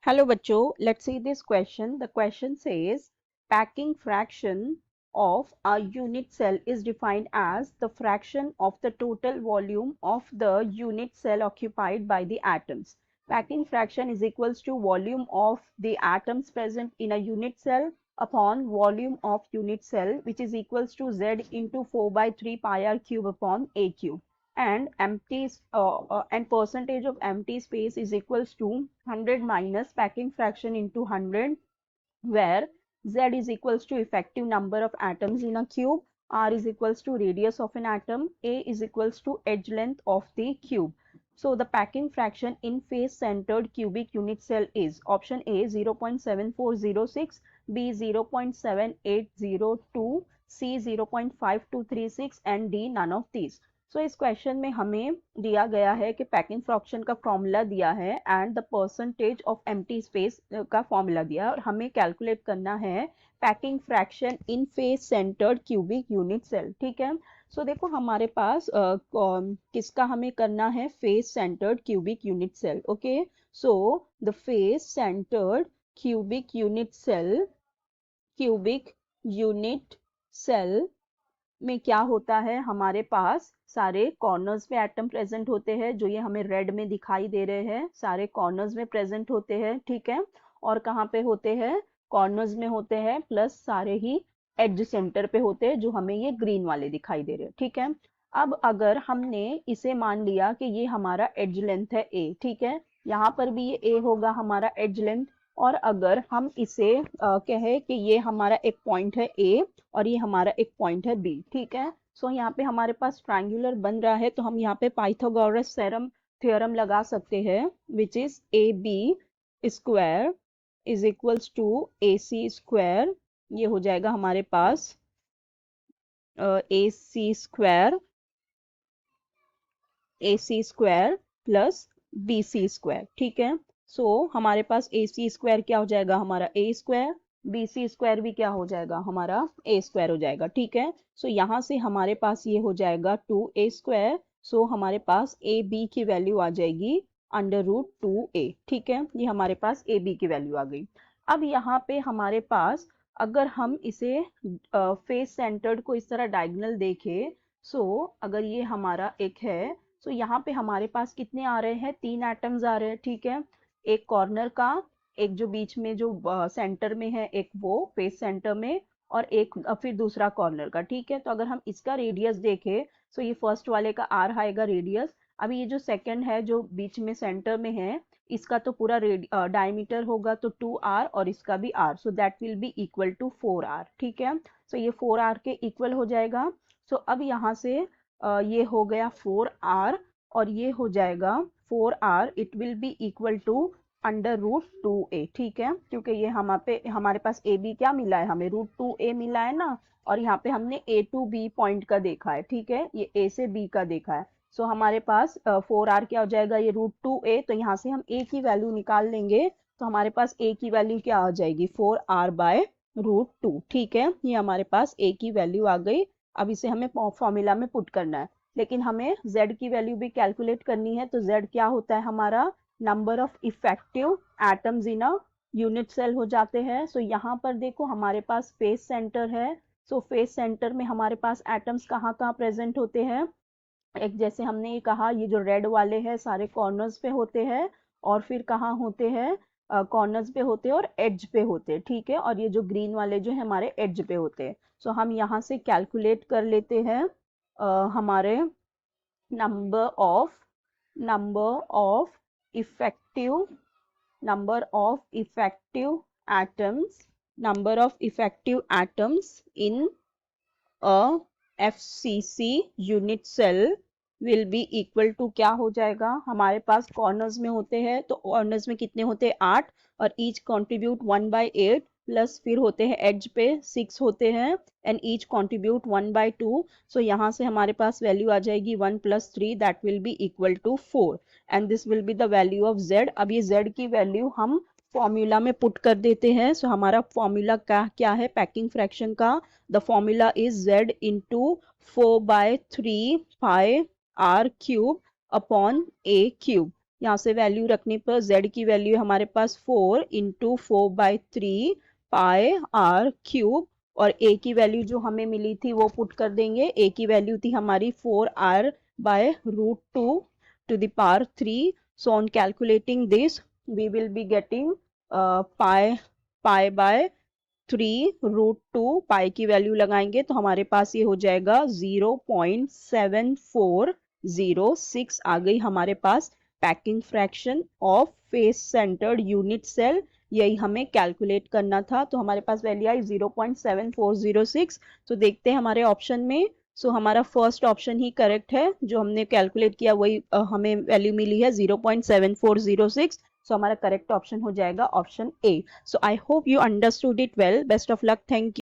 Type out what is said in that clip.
Hello bachcho, let's see this question. The question says packing fraction of a unit cell is defined as the fraction of the total volume of the unit cell occupied by the atoms. Packing fraction is equals to volume of the atoms present in a unit cell upon volume of unit cell, which is equals to Z into 4 by 3 pi r cube upon a cube. And and percentage of empty space is equals to 100 minus packing fraction into 100, where Z is equals to effective number of atoms in a cube, R is equals to radius of an atom, A is equals to edge length of the cube. So the packing fraction in face centered cubic unit cell is option A 0.7406, B 0.7802, C 0.5236 and D none of these. सो इस question में हमें दिया गया है कि packing fraction का formula दिया है and the percentage of empty space का फॉर्मूला दिया है और हमें कैलकुलेट करना है packing fraction in face centred cubic unit cell. ठीक है, सो देखो हमारे पास किसका हमें करना है, face centred cubic unit cell. Okay, so the face centred cubic unit cell में क्या होता है, हमारे पास सारे कॉर्नर्स पे एटम प्रेजेंट होते हैं, जो ये हमें रेड में दिखाई दे रहे हैं, सारे कॉर्नर्स में प्रेजेंट होते हैं। ठीक है, और कहाँ पे होते हैं, कॉर्नर्स में होते हैं, प्लस सारे ही एज सेंटर पे होते हैं, जो हमें ये ग्रीन वाले दिखाई दे रहे हैं। ठीक है, अब अगर हमने इसे मान लिया कि ये हमारा एज लेंथ है ए, ठीक है, यहाँ पर भी ये ए होगा हमारा एज लेंथ, और अगर हम इसे कहे कि ये हमारा एक पॉइंट है ए और ये हमारा एक पॉइंट है बी। ठीक है, सो यहाँ पे हमारे पास ट्रायंगुलर बन रहा है, तो हम यहाँ पे पाइथागोरस थ्योरम लगा सकते हैं, which is A B square is equals to A C square. ये हो जाएगा हमारे पास A C square plus B C square. ठीक है, सो हमारे पास ए सी स्क्वायर क्या हो जाएगा, हमारा ए स्क्वायर, बी सी स्क्वायर भी क्या हो जाएगा, हमारा ए स्क्वायर हो जाएगा। ठीक है, सो यहाँ से हमारे पास ये हो जाएगा 2a स्क्वायर, सो हमारे पास ए बी की वैल्यू आ जाएगी अंडर रूट 2a। ठीक है, ये हमारे पास ए बी की वैल्यू आ गई। अब यहाँ पे हमारे पास अगर हम इसे फेस सेंटर्ड को इस तरह डायगोनल देखें, सो अगर ये हमारा एक है, सो यहाँ पे हमारे पास कितने आ रहे हैं, 3 एटम्स आ रहे हैं। ठीक है, एक कॉर्नर का, एक जो बीच में जो सेंटर में है, एक वो फेस सेंटर में, और एक फिर दूसरा कॉर्नर का। ठीक है, तो अगर हम इसका रेडियस देखें, सो ये फर्स्ट वाले का आर आएगा रेडियस। अभी ये जो सेकंड है जो बीच में सेंटर में है, इसका तो पूरा डायमीटर होगा तो 2r, और इसका भी r, so that will be equal to 4r। ठीक है, सो ये 4r के इक्वल हो जाएगा। सो अब यहाँ से ये हो गया 4r और ये हो जाएगा 4r, it will be equal to under root 2a। ठीक है, क्योंकि ये हमारे पास ए बी क्या मिला है, हमें रूट 2a मिला है ना, और यहाँ पे हमने a टू b पॉइंट का देखा है। ठीक है, ये a से b का देखा है, सो हमारे पास 4r क्या हो जाएगा, ये रूट 2a, तो यहाँ से हम a की वैल्यू निकाल लेंगे, तो हमारे पास a की वैल्यू क्या आ जाएगी, 4r बाय रूट 2। ठीक है, ये हमारे पास a की वैल्यू आ गई। अब इसे हमें फॉर्मूला में पुट करना है, लेकिन हमें z की वैल्यू भी कैलकुलेट करनी है। तो z क्या होता है हमारा, number of effective atoms in a unit cell हो जाते हैं। सो यहाँ पर देखो हमारे पास फेस सेंटर है, सो फेस सेंटर में हमारे पास एटम्स कहाँ कहाँ प्रेजेंट होते हैं, एक जैसे हमने ये कहा, ये जो रेड वाले हैं सारे कॉर्नर्स पे होते हैं, और फिर कहाँ होते हैं, कॉर्नर्स पे होते हैं और एज पे होते हैं। ठीक है, और ये जो ग्रीन वाले जो है हमारे एज पे होते हैं। सो हम यहाँ से कैलकुलेट कर लेते हैं हमारे number of effective atoms in a FCC unit cell will be equal to क्या हो जाएगा, हमारे पास कॉर्नर्स में होते हैं, तो कॉर्नर्स में कितने होते हैं, 8, और ईच कंट्रीब्यूट 1/8, प्लस फिर होते हैं एज पे 6 होते हैं, एंड ईच कंट्रीब्यूट 1/2। सो यहाँ से हमारे पास वैल्यू आ जाएगी 1 + 3, that will be equal to 4, and this will be the value of z। अब ये z की वैल्यू हम फॉर्मूला में पुट कर देते हैं। सो हमारा फॉर्मूला क्या है पैकिंग फ्रैक्शन का, the formula is z into 4/3 pi r cube upon a cube। यहाँ से वैल्यू रखने पर z की वैल्यू हमारे पास 4 इंटू 4/3 पाई r क्यूब, और a की वैल्यू जो हमें मिली थी वो पुट कर देंगे। a की वैल्यू थी हमारी 4r/√2 to the power 3. So on calculating this we will be getting pi/√2, पाई की वैल्यू लगाएंगे तो हमारे पास ये हो जाएगा 0.7406 आ गई हमारे पास packing fraction of face centred unit cell. यही हमें कैलकुलेट करना था, तो हमारे पास वैल्यू आई 0.7406। तो देखते हैं हमारे ऑप्शन में। सो हमारा फर्स्ट ऑप्शन ही करेक्ट है, जो हमने कैलकुलेट किया वही हमें वैल्यू मिली है 0.7406। सो हमारा करेक्ट ऑप्शन हो जाएगा option A. So I hope you understood it well. Best of luck. Thank you.